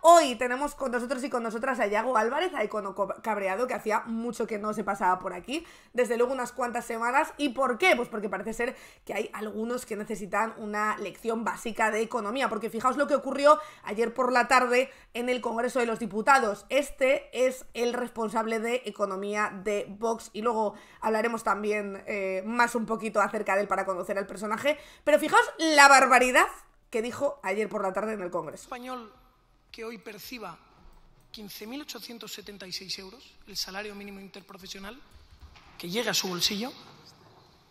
Hoy tenemos con nosotros y con nosotras a Yago Álvarez, a Econo Cabreado, que hacía mucho que no se pasaba por aquí, desde luego unas cuantas semanas. ¿Y por qué? Pues porque parece ser que hay algunos que necesitan una lección básica de economía, porque fijaos lo que ocurrió ayer por la tarde en el Congreso de los Diputados. Este es el responsable de economía de Vox y luego hablaremos también más un poquito acerca de él para conocer al personaje, pero fijaos la barbaridad que dijo ayer por la tarde en el Congreso. Español que hoy perciba 15.876 euros, el salario mínimo interprofesional, que llegue a su bolsillo,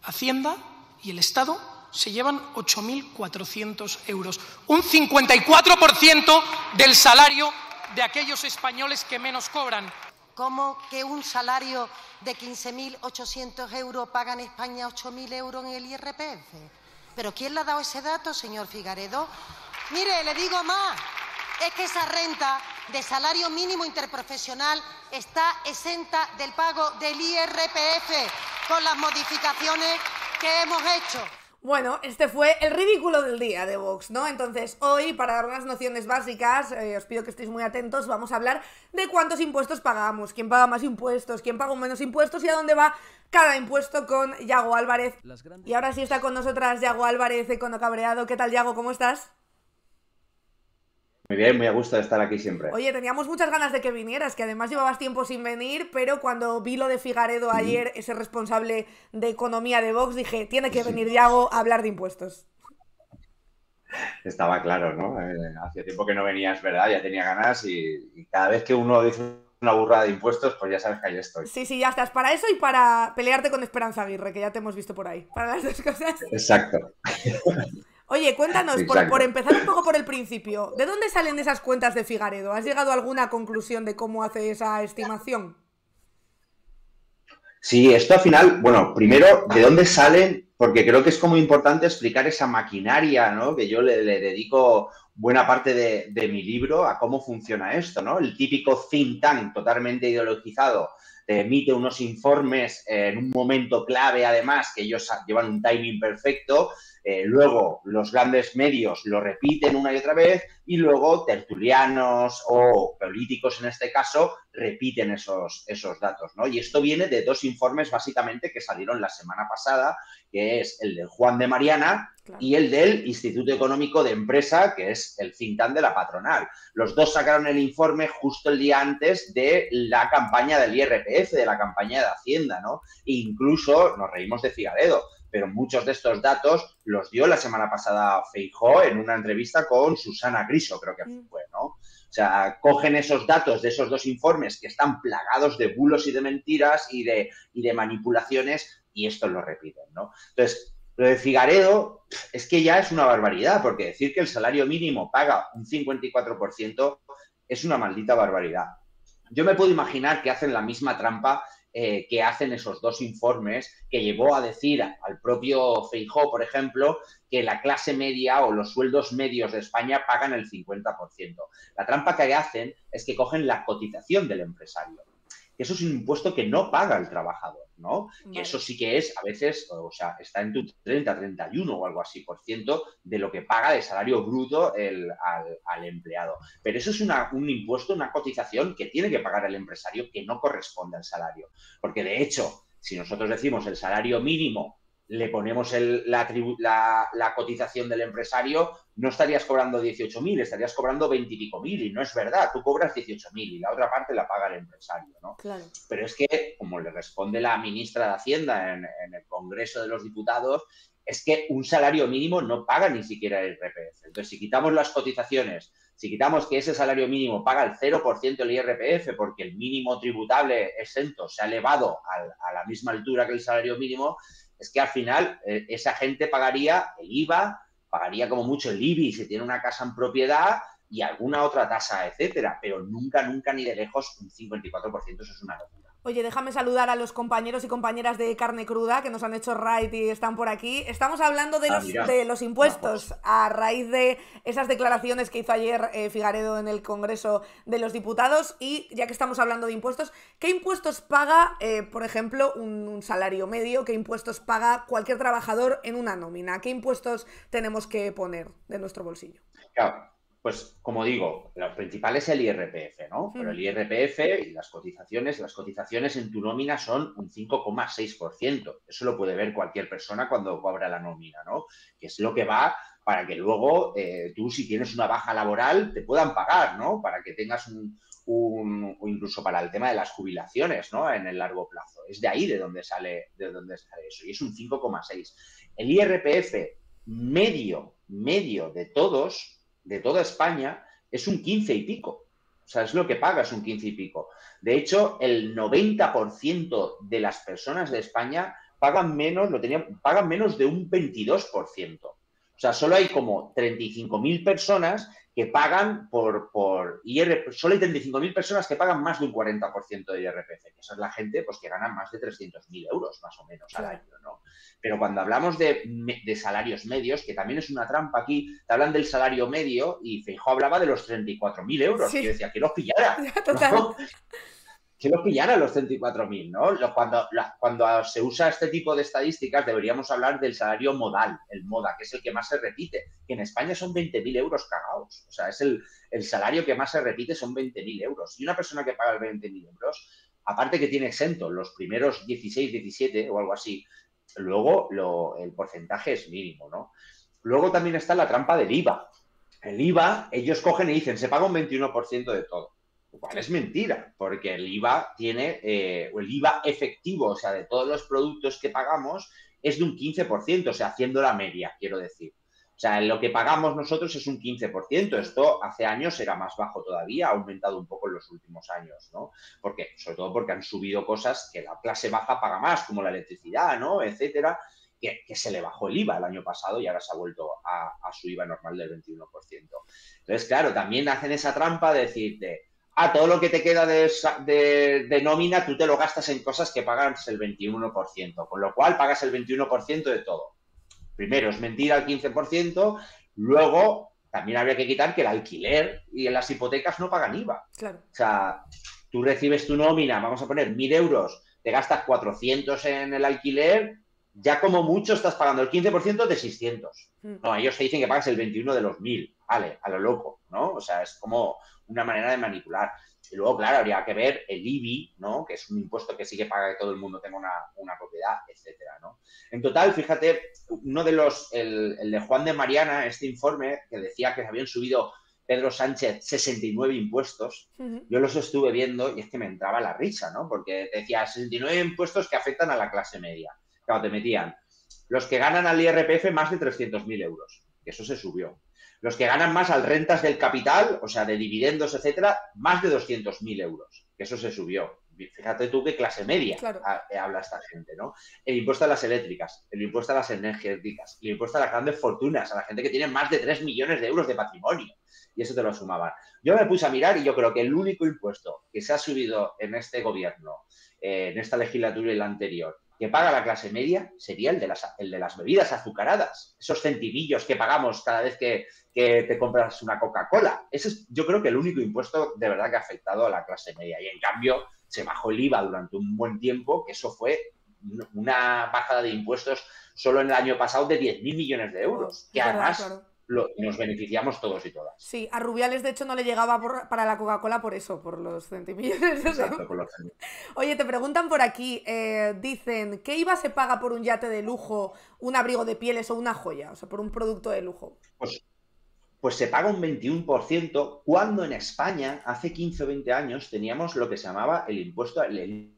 Hacienda y el Estado se llevan 8.400 euros, un 54% del salario de aquellos españoles que menos cobran. ¿Cómo que un salario de 15.800 euros paga en España 8.000 euros en el IRPF? ¿Pero quién le ha dado ese dato, señor Figaredo? Mire, le digo más. Es que esa renta de salario mínimo interprofesional está exenta del pago del IRPF con las modificaciones que hemos hecho. Bueno, este fue el ridículo del día de Vox, ¿no? Entonces, hoy, para dar unas nociones básicas, os pido que estéis muy atentos, vamos a hablar de cuántos impuestos pagamos, quién paga más impuestos, quién paga menos impuestos y a dónde va cada impuesto con Yago Álvarez. Y ahora sí está con nosotras Yago Álvarez, Econo Cabreado. ¿Qué tal, Yago? ¿Cómo estás? Muy bien, muy a gusto de estar aquí siempre. Oye, teníamos muchas ganas de que vinieras, que además llevabas tiempo sin venir, pero cuando vi lo de Figaredo ayer, ese responsable de economía de Vox, dije, tiene que venir Yago a hablar de impuestos. Estaba claro, ¿no? Hacía tiempo que no venías, ¿verdad? Ya tenía ganas y cada vez que uno dice una burrada de impuestos, pues ya sabes que ahí estoy. Sí, sí, ya estás. Para eso y para pelearte con Esperanza Aguirre, que ya te hemos visto por ahí. Para las dos cosas. Exacto. Oye, cuéntanos, por empezar un poco por el principio, ¿de dónde salen esas cuentas de Figaredo? ¿Has llegado a alguna conclusión de cómo hace esa estimación? Sí, esto al final, bueno, primero, ¿de dónde salen? Porque creo que es como importante explicar esa maquinaria, ¿no? Que yo le dedico buena parte de mi libro a cómo funciona esto, ¿no? El típico think tank totalmente ideologizado te emite unos informes en un momento clave, además, que ellos llevan un timing perfecto. Luego los grandes medios lo repiten una y otra vez y luego tertulianos o políticos en este caso repiten esos datos, ¿no? Y esto viene de dos informes básicamente que salieron la semana pasada, que es el de Juan de Mariana y el del Instituto Económico de Empresa, que es el think tank de la patronal. Los dos sacaron el informe justo el día antes de la campaña del IRPF, de la campaña de Hacienda, ¿no? E incluso nos reímos de Figaredo, pero muchos de estos datos los dio la semana pasada Feijóo en una entrevista con Susana Griso, creo que fue, ¿no? O sea, cogen esos datos de esos dos informes que están plagados de bulos y de mentiras y de manipulaciones y estos lo repiten, ¿no? Entonces, lo de Figaredo es que ya es una barbaridad, porque decir que el salario mínimo paga un 54% es una maldita barbaridad. Yo me puedo imaginar que hacen la misma trampa que hacen esos dos informes que llevó a decir al propio Feijóo, por ejemplo, que la clase media o los sueldos medios de España pagan el 50%. La trampa que hacen es que cogen la cotización del empresario. Eso es un impuesto que no paga el trabajador, ¿no? Vale. Y eso sí que es, a veces, o sea, está en tu 30, 31 o algo así por ciento de lo que paga de salario bruto al empleado. Pero eso es un impuesto, una cotización que tiene que pagar el empresario que no corresponde al salario. Porque, de hecho, si nosotros decimos el salario mínimo, le ponemos la cotización del empresario, no estarías cobrando 18.000, estarías cobrando 20 y pico mil, y no es verdad, tú cobras 18.000 y la otra parte la paga el empresario, ¿no? Claro. Pero es que, como le responde la ministra de Hacienda en el Congreso de los Diputados, es que un salario mínimo no paga ni siquiera el IRPF. Entonces, si quitamos las cotizaciones, si quitamos que ese salario mínimo paga el 0% del IRPF porque el mínimo tributable exento se ha elevado a la misma altura que el salario mínimo, es que al final esa gente pagaría el IVA, pagaría como mucho el IBI si tiene una casa en propiedad y alguna otra tasa, etcétera, pero nunca, nunca ni de lejos un 54%, eso es una locura. Oye, déjame saludar a los compañeros y compañeras de Carne Cruda que nos han hecho raid y están por aquí. Estamos hablando de los impuestos a raíz de esas declaraciones que hizo ayer Figaredo en el Congreso de los Diputados. Y ya que estamos hablando de impuestos, ¿qué impuestos paga, por ejemplo, un salario medio? ¿Qué impuestos paga cualquier trabajador en una nómina? ¿Qué impuestos tenemos que poner de nuestro bolsillo? Claro. Pues, como digo, lo principal es el IRPF, ¿no? Pero el IRPF y las cotizaciones en tu nómina son un 5,6%. Eso lo puede ver cualquier persona cuando cobra la nómina, ¿no? Que es lo que va para que luego tú, si tienes una baja laboral, te puedan pagar, ¿no? Para que tengas o incluso para el tema de las jubilaciones, ¿no? En el largo plazo. Es de ahí de donde sale eso. Y es un 5,6%. El IRPF medio de toda España es un 15 y pico. O sea, es lo que pagas, un 15 y pico. De hecho, el 90% de las personas de España pagan menos de un 22%. O sea, solo hay como 35.000 personas que pagan por IRPF, solo hay 35.000 personas que pagan más de un 40% de IRPF, que esa es la gente pues, que gana más de 300.000 euros, más o menos, al año, ¿no? Pero cuando hablamos de salarios medios, que también es una trampa aquí, te hablan del salario medio y Feijóo hablaba de los 34.000 euros. Sí. Y yo decía, que los pillara. Total. ¿No? Que los pillara los 34.000, ¿no? Cuando se usa este tipo de estadísticas deberíamos hablar del salario modal, el MODA, que es el que más se repite, que en España son 20.000 euros cagados. O sea, es el salario que más se repite, son 20.000 euros. Y una persona que paga 20.000 euros, aparte que tiene exento los primeros 16, 17 o algo así, luego el porcentaje es mínimo, ¿no? Luego también está la trampa del IVA. El IVA, ellos cogen y dicen, se paga un 21% de todo. Lo cual es mentira, porque el IVA el IVA efectivo, o sea, de todos los productos que pagamos, es de un 15%, o sea, haciendo la media, quiero decir. O sea, lo que pagamos nosotros es un 15%. Esto hace años era más bajo todavía, ha aumentado un poco en los últimos años, ¿no? Sobre todo porque han subido cosas que la clase baja paga más, como la electricidad, ¿no? Etcétera, que se le bajó el IVA el año pasado y ahora se ha vuelto a su IVA normal del 21%. Entonces, claro, también hacen esa trampa de decirte, todo lo que te queda de nómina, tú te lo gastas en cosas que pagas el 21%, con lo cual pagas el 21% de todo. Primero, es mentira el 15%, luego también habría que quitar que el alquiler y en las hipotecas no pagan IVA. Claro. O sea, tú recibes tu nómina, vamos a poner 1.000 euros, te gastas 400 en el alquiler, ya como mucho estás pagando el 15% de 600. No, ellos te dicen que pagas el 21 de los 1.000, vale, a lo loco, ¿no? O sea, es como una manera de manipular. Y luego, claro, habría que ver el IBI, ¿no? Que es un impuesto que sí que paga que todo el mundo tenga una propiedad, etcétera, ¿no? En total, fíjate, uno de el de Juan de Mariana, este informe que decía que se habían subido Pedro Sánchez 69 impuestos, yo los estuve viendo y es que me entraba la risa, ¿no? Porque decía 69 impuestos que afectan a la clase media. Claro, te metían los que ganan al IRPF más de 300.000 euros, que eso se subió. Los que ganan más al rentas del capital, o sea, de dividendos, etcétera, más de 200.000 euros, que eso se subió. Fíjate tú qué clase media claro. Habla esta gente, ¿no? El impuesto a las eléctricas, el impuesto a las energéticas, el impuesto a las grandes fortunas, a la gente que tiene más de 3 millones de euros de patrimonio. Y eso te lo sumaban. Yo me puse a mirar y yo creo que el único impuesto que se ha subido en este gobierno, en esta legislatura y la anterior, que paga la clase media, sería el de las bebidas azucaradas. Esos centimillos que pagamos cada vez que te compras una Coca-Cola. Ese es, yo creo que el único impuesto de verdad que ha afectado a la clase media. Y en cambio, se bajó el IVA durante un buen tiempo, que eso fue una bajada de impuestos solo en el año pasado de 10.000 millones de euros. Que además... Claro. Nos beneficiamos todos y todas. Sí, a Rubiales de hecho no le llegaba para la Coca-Cola por eso, por los centimillones. Exacto, por los centimillones. Oye, te preguntan por aquí, dicen, ¿qué IVA se paga por un yate de lujo, un abrigo de pieles o una joya? O sea, por un producto de lujo. Pues se paga un 21% cuando en España, hace 15 o 20 años, teníamos lo que se llamaba el impuesto, el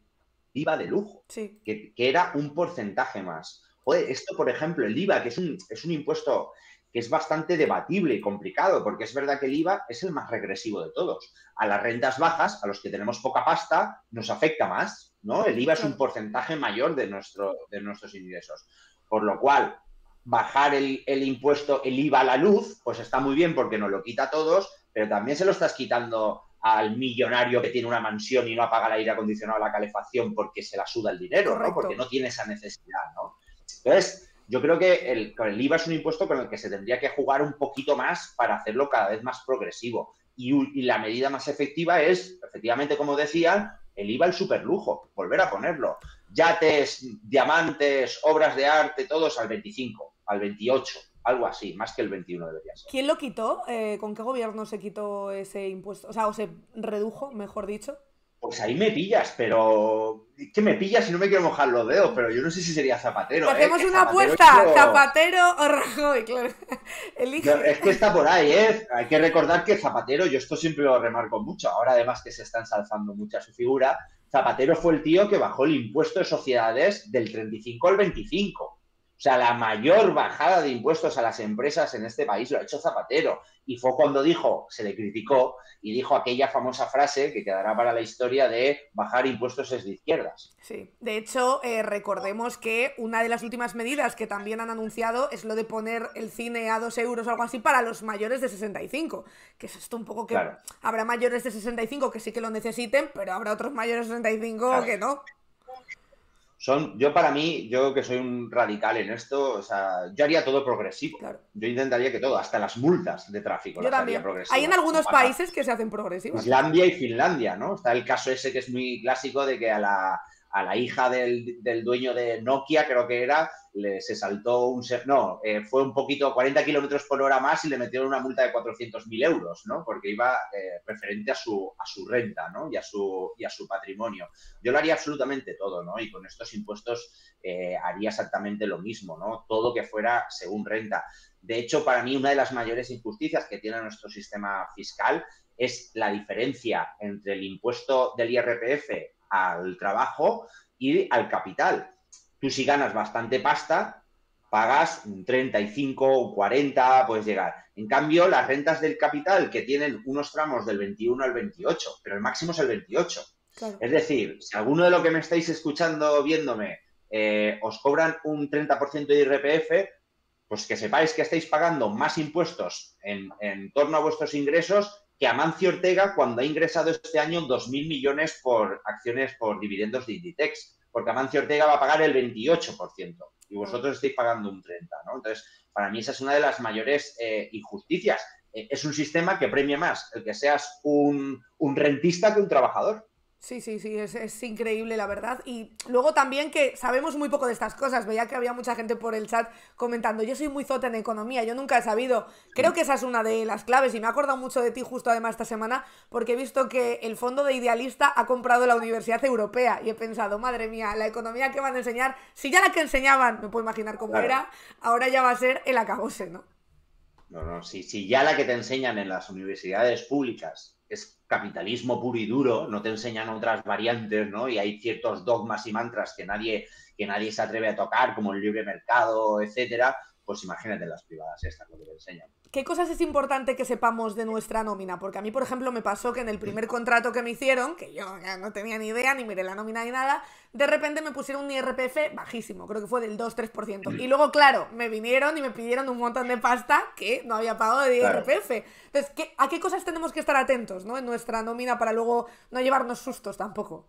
IVA de lujo, sí. que era un porcentaje más. Joder, esto, por ejemplo, el IVA, que es un impuesto que es bastante debatible y complicado, porque es verdad que el IVA es el más regresivo de todos. A las rentas bajas, a los que tenemos poca pasta, nos afecta más, ¿no? El IVA es un porcentaje mayor de nuestros ingresos. Por lo cual, bajar el impuesto, el IVA a la luz, pues está muy bien porque nos lo quita a todos, pero también se lo estás quitando al millonario que tiene una mansión y no apaga el aire acondicionado o la calefacción porque se la suda el dinero, ¿no? Porque no tiene esa necesidad, ¿no? Entonces... Yo creo que el IVA es un impuesto con el que se tendría que jugar un poquito más para hacerlo cada vez más progresivo. Y la medida más efectiva es, efectivamente, como decían, el IVA al superlujo, volver a ponerlo. Yates, diamantes, obras de arte, todos al 25, al 28, algo así, más que el 21 debería ser. ¿Quién lo quitó? ¿Con qué gobierno se quitó ese impuesto? O sea, o se redujo, mejor dicho. Pues ahí me pillas, pero... ¿Qué me pillas si no me quiero mojar los dedos? Pero yo no sé si sería Zapatero, ¿eh? Hacemos Que una Zapatero apuesta, hizo... Zapatero o Rajoy, claro. Elige. No, es que está por ahí, ¿eh? Hay que recordar que Zapatero, yo esto siempre lo remarco mucho, ahora además que se está ensalzando mucho a su figura, Zapatero fue el tío que bajó el impuesto de sociedades del 35 al 25. O sea, la mayor bajada de impuestos a las empresas en este país lo ha hecho Zapatero. Y fue cuando dijo, se le criticó, y dijo aquella famosa frase que quedará para la historia de bajar impuestos es de izquierdas. Sí, de hecho, recordemos que una de las últimas medidas que también han anunciado es lo de poner el cine a 2 euros o algo así para los mayores de 65. Que es esto un poco que Claro. habrá mayores de 65 que sí que lo necesiten, pero habrá otros mayores de 65 Claro. que no. Yo para mí, yo que soy un radical en esto, o sea, yo haría todo progresivo. Claro. Yo intentaría que todo, hasta las multas de tráfico Yo las también. haría progresivas. Hay en algunos Como pasa países que se hacen progresivas. Islandia y Finlandia, ¿no? Está el caso ese que es muy clásico de que a la hija del dueño de Nokia, creo que era, se saltó fue un poquito, 40 kilómetros por hora más y le metieron una multa de 400.000 euros, ¿no? Porque iba referente a su renta, ¿no? Y a su patrimonio. Yo lo haría absolutamente todo, ¿no? Y con estos impuestos haría exactamente lo mismo, ¿no? Todo que fuera según renta. De hecho, para mí, una de las mayores injusticias que tiene nuestro sistema fiscal es la diferencia entre el impuesto del IRPF al trabajo y al capital. Tú si ganas bastante pasta, pagas un 35, un 40, puedes llegar. En cambio, las rentas del capital que tienen unos tramos del 21 al 28, pero el máximo es el 28. Claro. Es decir, si alguno de lo que me estáis escuchando, viéndome, os cobran un 30% de IRPF, pues que sepáis que estáis pagando más impuestos en torno a vuestros ingresos que Amancio Ortega cuando ha ingresado este año 2.000 millones por acciones, por dividendos de Inditex, porque Amancio Ortega va a pagar el 28% y vosotros estáis pagando un 30%, ¿no? Entonces, para mí esa es una de las mayores injusticias. Es un sistema que premia más el que seas un rentista que un trabajador. Sí, es increíble, la verdad. Y luego también que sabemos muy poco de estas cosas. Veía que había mucha gente por el chat comentando, yo soy muy zota en economía, yo nunca he sabido. Creo que esa es una de las claves y me he acordado mucho de ti justo además esta semana porque he visto que el fondo de Idealista ha comprado la Universidad Europea y he pensado, madre mía, la economía que van a enseñar, si ya la que enseñaban, me puedo imaginar cómo era, ahora ya va a ser el acabose, ¿no? No, si ya la que te enseñan en las universidades públicas es capitalismo puro y duro, no te enseñan otras variantes, ¿no? Y hay ciertos dogmas y mantras que nadie se atreve a tocar, como el libre mercado, etcétera, pues imagínate las privadas estas, lo que te enseñan. ¿Qué cosas es importante que sepamos de nuestra nómina? Porque a mí, por ejemplo, me pasó que en el primer contrato que me hicieron, que yo ya no tenía ni idea, ni miré la nómina ni nada, de repente me pusieron un IRPF bajísimo, creo que fue del 2-3%. Y luego, claro, me vinieron y me pidieron un montón de pasta que no había pagado de IRPF. Entonces, ¿a qué cosas tenemos que estar atentos, ¿no? En nuestra nómina para luego no llevarnos sustos tampoco?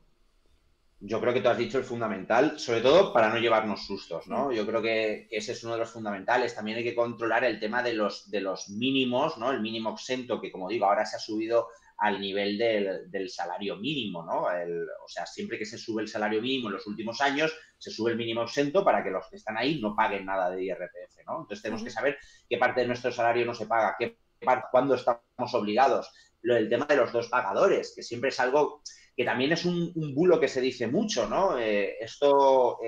Yo creo que tú has dicho el fundamental, sobre todo para no llevarnos sustos, ¿no? Yo creo que ese es uno de los fundamentales. También hay que controlar el tema de los mínimos, ¿no? El mínimo exento, que como digo, ahora se ha subido al nivel del salario mínimo, ¿no? O sea, siempre que se sube el salario mínimo en los últimos años, se sube el mínimo exento para que los que están ahí no paguen nada de IRPF, ¿no? Entonces tenemos que saber qué parte de nuestro salario no se paga, cuándo estamos obligados. El tema de los 2 pagadores, que siempre es algo que también es un bulo que se dice mucho, ¿no? Edu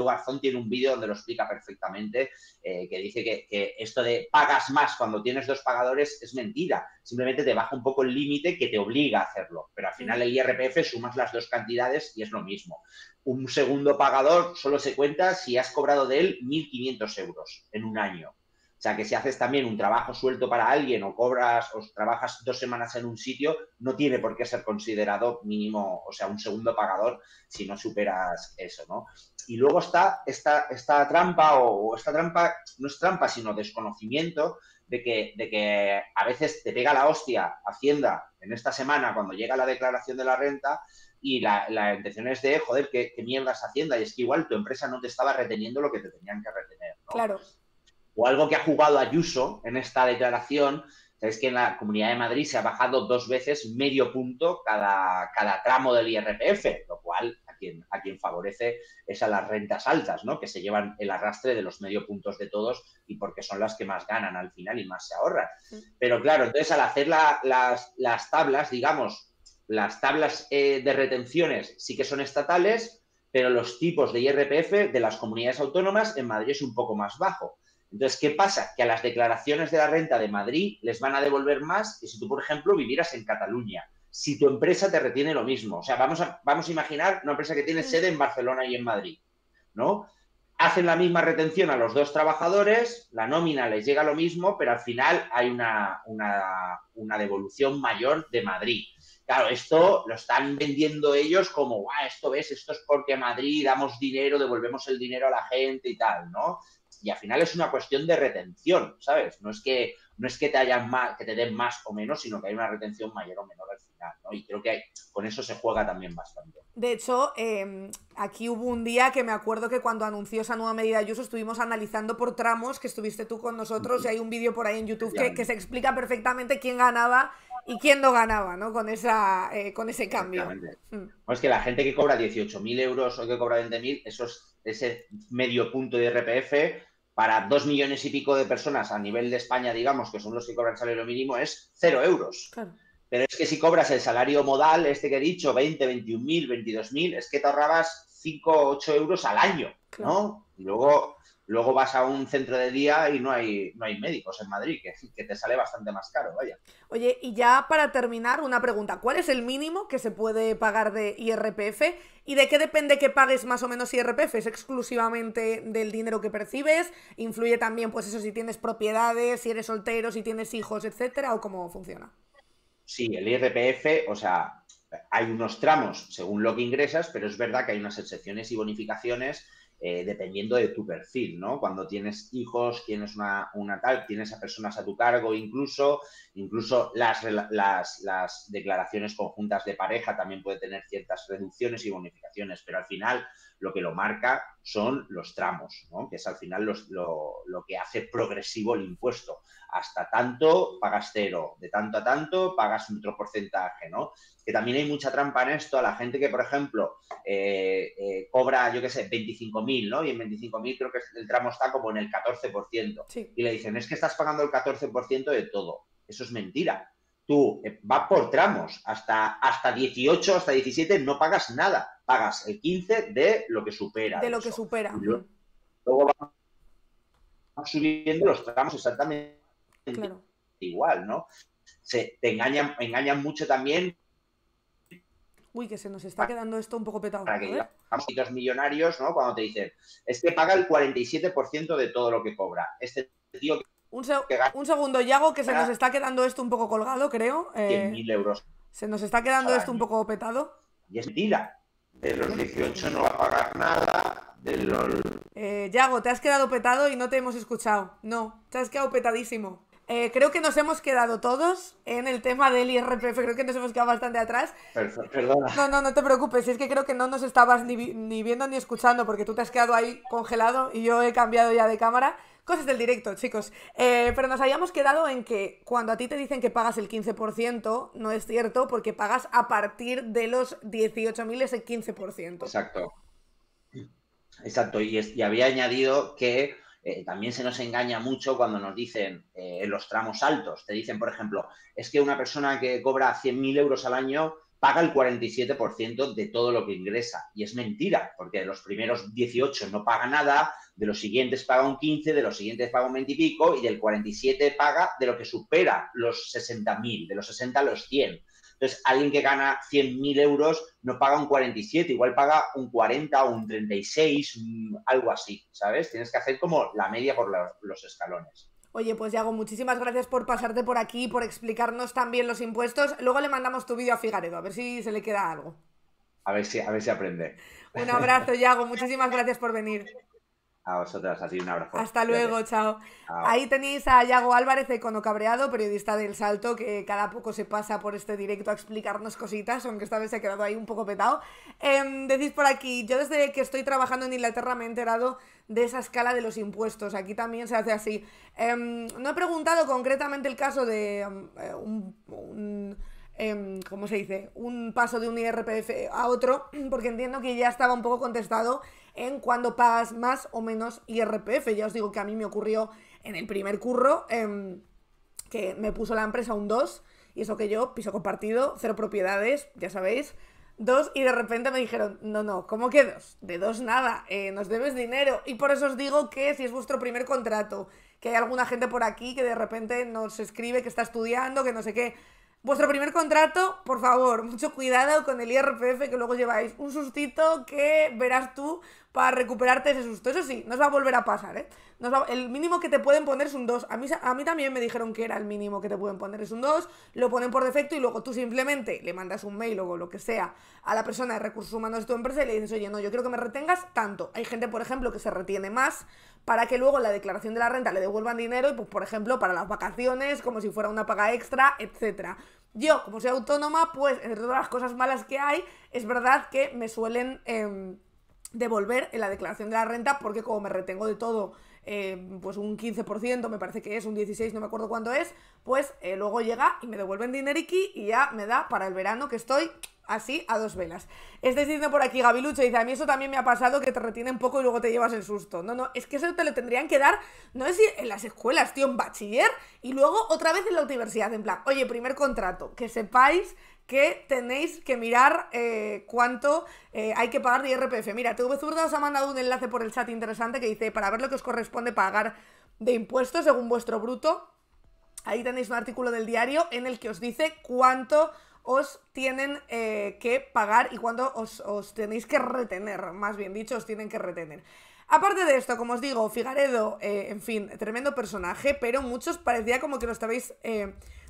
Garzón tiene un vídeo donde lo explica perfectamente, que dice que esto de pagas más cuando tienes 2 pagadores es mentira. Simplemente te baja un poco el límite que te obliga a hacerlo. Pero al final el IRPF sumas las 2 cantidades y es lo mismo. Un segundo pagador solo se cuenta si has cobrado de él 1.500 euros en un año. O sea, que si haces también un trabajo suelto para alguien o trabajas 2 semanas en un sitio, no tiene por qué ser considerado mínimo, o sea, un segundo pagador si no superas eso, ¿no? Y luego está esta trampa, o esta trampa no es trampa, sino desconocimiento de que a veces te pega la hostia Hacienda en esta semana cuando llega la declaración de la renta y la intención es de, joder, ¿qué mierda es Hacienda? Y es que igual tu empresa no te estaba reteniendo lo que te tenían que retener, ¿no? Claro. O algo que ha jugado Ayuso en esta declaración, sabéis que en la Comunidad de Madrid se ha bajado 2 veces medio punto cada tramo del IRPF, lo cual aquí a quien favorece es a las rentas altas, ¿no? Que se llevan el arrastre de los medio puntos de todos y porque son las que más ganan al final y más se ahorran. Pero claro, entonces al hacer las tablas, digamos, las tablas de retenciones sí que son estatales, pero los tipos de IRPF de las comunidades autónomas en Madrid es un poco más bajo. Entonces, ¿qué pasa? Que a las declaraciones de la renta de Madrid les van a devolver más que si tú, por ejemplo, vivieras en Cataluña. Si tu empresa te retiene lo mismo. O sea, vamos a imaginar una empresa que tiene sede en Barcelona y en Madrid, ¿no? Hacen la misma retención a los dos trabajadores, la nómina les llega lo mismo, pero al final hay una devolución mayor de Madrid. Claro, esto lo están vendiendo ellos como, esto ves, esto es porque a Madrid damos dinero, devolvemos el dinero a la gente y tal, ¿no? Y al final es una cuestión de retención, ¿sabes? No es que te den más o menos, sino que hay una retención mayor o menor al final, ¿no? Y creo que con eso se juega también bastante. De hecho, aquí hubo un día que me acuerdo que cuando anunció esa nueva medida Ayuso estuvimos analizando por tramos, que estuviste tú con nosotros, y hay un vídeo por ahí en YouTube que se explica perfectamente quién ganaba y quién no ganaba, ¿no? Con ese cambio. Es que la gente que cobra 18.000 euros o que cobra 20.000, ese medio punto de IRPF para 2 millones y pico de personas a nivel de España, digamos, que son los que cobran salario mínimo, es 0 euros. Claro. Pero es que si cobras el salario modal, que he dicho, 20, 21.000, 22.000, es que te ahorrabas 5 o 8 euros al año, ¿no? Y luego vas a un centro de día y no hay médicos en Madrid, que te sale bastante más caro, vaya. Oye, y ya para terminar, una pregunta. ¿Cuál es el mínimo que se puede pagar de IRPF? ¿Y de qué depende que pagues más o menos IRPF? ¿Es exclusivamente del dinero que percibes? ¿Influye también, pues eso, si tienes propiedades, si eres soltero, si tienes hijos, etcétera? ¿O cómo funciona? Sí, el IRPF, o sea, hay unos tramos según lo que ingresas, pero es verdad que hay unas excepciones y bonificaciones dependiendo de tu perfil, ¿no? Cuando tienes hijos, tienes tienes a personas a tu cargo incluso las declaraciones conjuntas de pareja también puede tener ciertas reducciones y bonificaciones, pero al final lo que lo marca son los tramos, ¿no? Que es al final lo que hace progresivo el impuesto. Hasta tanto pagas 0, de tanto a tanto pagas otro porcentaje, ¿no? Que también hay mucha trampa en esto a la gente que, por ejemplo, cobra, yo qué sé, 25.000, ¿no? Y en 25.000 creo que el tramo está como en el 14%. Sí. Y le dicen, es que estás pagando el 14% de todo. Eso es mentira. Tú vas por tramos, hasta 18, hasta 17 no pagas nada. Pagas el 15 de lo que supera. De lo que supera. Luego vamos subiendo los tramos exactamente igual, ¿no? Te engañan mucho también. Uy, que se nos está quedando esto un poco petado. Para que digamos, los millonarios, ¿no? Cuando te dicen, es que paga el 47% de todo lo que cobra. Este tío un segundo, Yago, que se nos está quedando esto un poco colgado, creo. 100.000 euros. Se nos está quedando esto un poco petado. Y es mentira. De los 18 no va a pagar nada. Yago, te has quedado petado y no te hemos escuchado. No, te has quedado petadísimo. Creo que nos hemos quedado todos en el tema del IRPF, creo que nos hemos quedado bastante atrás. Perdona. No te preocupes, es que creo que no nos estabas ni viendo ni escuchando porque tú te has quedado ahí congelado y yo he cambiado ya de cámara. Cosas del directo, chicos. Pero nos habíamos quedado en que cuando a ti te dicen que pagas el 15%, no es cierto porque pagas a partir de los 18.000 ese 15%. Exacto, y había añadido que también se nos engaña mucho cuando nos dicen en los tramos altos. Te dicen, por ejemplo, es que una persona que cobra 100.000 euros al año paga el 47% de todo lo que ingresa. Y es mentira, porque de los primeros 18 no paga nada, de los siguientes paga un 15, de los siguientes paga un 20 y pico, y del 47 paga de lo que supera los 60.000, de los 60 a los 100. Entonces, alguien que gana 100.000 euros no paga un 47, igual paga un 40 o un 36, algo así, ¿sabes? Tienes que hacer como la media por los escalones. Oye, pues Yago, muchísimas gracias por pasarte por aquí, por explicarnos también los impuestos. Luego le mandamos tu vídeo a Figaredo, a ver si se le queda algo. A ver si aprende. Un abrazo, Yago, muchísimas gracias por venir. A vosotras, así un abrazo. Hasta luego, chao. Ahí tenéis a Yago Álvarez, Econo Cabreado, periodista del Salto, que cada poco se pasa por este directo a explicarnos cositas, aunque esta vez se ha quedado ahí un poco petado. Decís por aquí, yo desde que estoy trabajando en Inglaterra me he enterado de esa escala de los impuestos. Aquí también se hace así. No he preguntado concretamente el caso de un ¿cómo se dice? Un paso de un IRPF a otro, porque entiendo que ya estaba un poco contestado en cuándo pagas más o menos IRPF. Ya os digo que a mí me ocurrió en el primer curro, que me puso la empresa un 2, y eso que yo, piso compartido, 0 propiedades, ya sabéis, 2, y de repente me dijeron, no, ¿cómo que 2? De 2 nada, nos debes dinero. Y por eso os digo que si es vuestro primer contrato, que hay alguna gente por aquí que de repente nos escribe que está estudiando, que no sé qué, vuestro primer contrato, por favor, mucho cuidado con el IRPF, que luego lleváis un sustito que verás tú para recuperarte ese susto. Eso sí, no os va a volver a pasar, ¿eh? El mínimo que te pueden poner es un 2. A mí también me dijeron que era el mínimo que te pueden poner, es un 2, lo ponen por defecto y luego tú simplemente le mandas un mail o lo que sea a la persona de recursos humanos de tu empresa y le dices, oye, no, yo quiero que me retengas tanto. Hay gente, por ejemplo, que se retiene más para que luego en la declaración de la renta le devuelvan dinero y, pues, por ejemplo, para las vacaciones, como si fuera una paga extra, etcétera. Yo, como soy autónoma, pues, entre todas las cosas malas que hay, es verdad que me suelen devolver en la declaración de la renta, porque como me retengo de todo, pues un 15%, me parece que es, un 16%, no me acuerdo cuánto es, pues luego llega y me devuelven dineriqui y ya me da para el verano, que estoy así a 2 velas. Estáis diciendo por aquí, Gabilucho, dice, a mí eso también me ha pasado, que te retienen poco y luego te llevas el susto. No, es que eso te lo tendrían que dar, no sé si en las escuelas, tío, en bachiller, y luego otra vez en la universidad, en plan, oye, primer contrato, que sepáis que tenéis que mirar cuánto hay que pagar de IRPF. Mira, TV Zurda os ha mandado un enlace por el chat interesante que dice, para ver lo que os corresponde pagar de impuestos según vuestro bruto. Ahí tenéis un artículo del diario en el que os dice cuánto os tienen que pagar y cuánto os tenéis que retener, más bien dicho, os tienen que retener. Aparte de esto, como os digo, Figaredo, en fin, tremendo personaje, pero muchos parecía como que lo estabais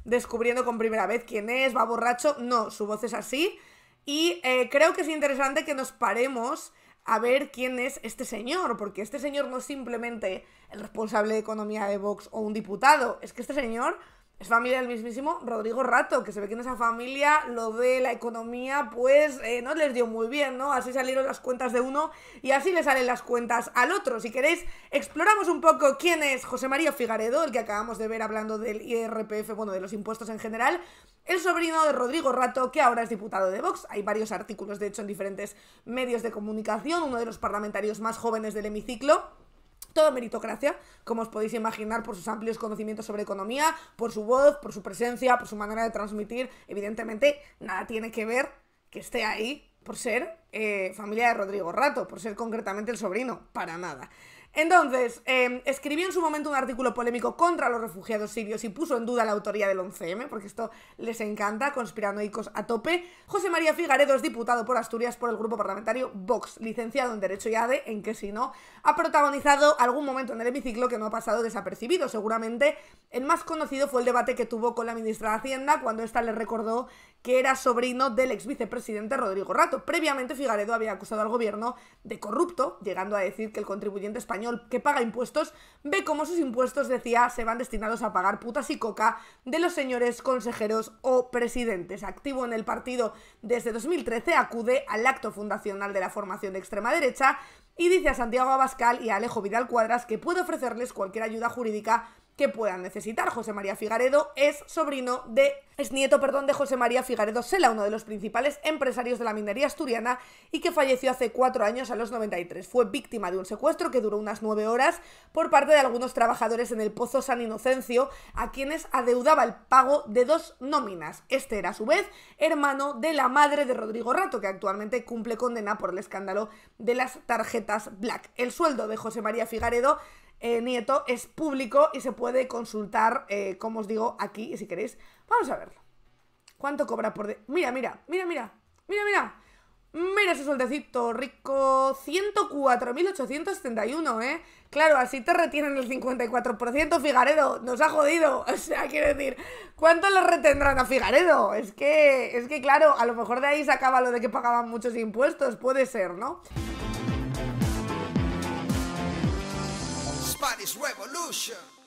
descubriendo con primera vez. ¿Quién es? ¿Va borracho? No, su voz es así. Y creo que es interesante que nos paremos a ver quién es este señor, porque este señor no es simplemente el responsable de economía de Vox o un diputado, es que este señor es familia del mismísimo Rodrigo Rato, que se ve que en esa familia lo de la economía pues no les dio muy bien, ¿no? Así salieron las cuentas de uno y así le salen las cuentas al otro. Si queréis, exploramos un poco quién es José María Figaredo, el que acabamos de ver hablando del IRPF, bueno, de los impuestos en general, el sobrino de Rodrigo Rato, que ahora es diputado de Vox. Hay varios artículos, de hecho, en diferentes medios de comunicación, uno de los parlamentarios más jóvenes del hemiciclo. Todo meritocracia, como os podéis imaginar, por sus amplios conocimientos sobre economía, por su voz, por su presencia, por su manera de transmitir. Evidentemente, nada tiene que ver que esté ahí por ser familia de Rodrigo Rato, por ser concretamente el sobrino, para nada. Entonces, escribió en su momento un artículo polémico contra los refugiados sirios y puso en duda la autoría del 11M, porque esto les encanta, conspiranoicos a tope. José María Figaredo es diputado por Asturias por el grupo parlamentario Vox, licenciado en Derecho y ADE, en que si no, ha protagonizado algún momento en el hemiciclo que no ha pasado desapercibido. Seguramente el más conocido fue el debate que tuvo con la ministra de Hacienda, cuando ésta le recordó que era sobrino del ex vicepresidente Rodrigo Rato. Previamente, Figaredo había acusado al gobierno de corrupto, llegando a decir que el contribuyente español que paga impuestos ve cómo sus impuestos, decía, se van destinados a pagar putas y coca de los señores consejeros o presidentes. Activo en el partido desde 2013, acude al acto fundacional de la formación de extrema derecha y dice a Santiago Abascal y a Alejo Vidal Cuadras que puede ofrecerles cualquier ayuda jurídica que puedan necesitar. José María Figaredo es nieto de José María Figaredo Sela, uno de los principales empresarios de la minería asturiana y que falleció hace 4 años a los 93. Fue víctima de un secuestro que duró unas 9 horas por parte de algunos trabajadores en el Pozo San Inocencio, a quienes adeudaba el pago de 2 nóminas. Este era a su vez hermano de la madre de Rodrigo Rato, que actualmente cumple condena por el escándalo de las tarjetas Black. El sueldo de José María Figaredo nieto es público y se puede consultar, como os digo, aquí, y si queréis, vamos a verlo. ¿Cuánto cobra por Mira ese sueldecito rico, 104.871, ¿eh? Claro, así te retienen el 54%, Figaredo, nos ha jodido. O sea, quiero decir, ¿cuánto le retendrán a Figaredo? Es que claro, a lo mejor de ahí se acaba lo de que pagaban muchos impuestos, puede ser, ¿no? Spanish Revolution.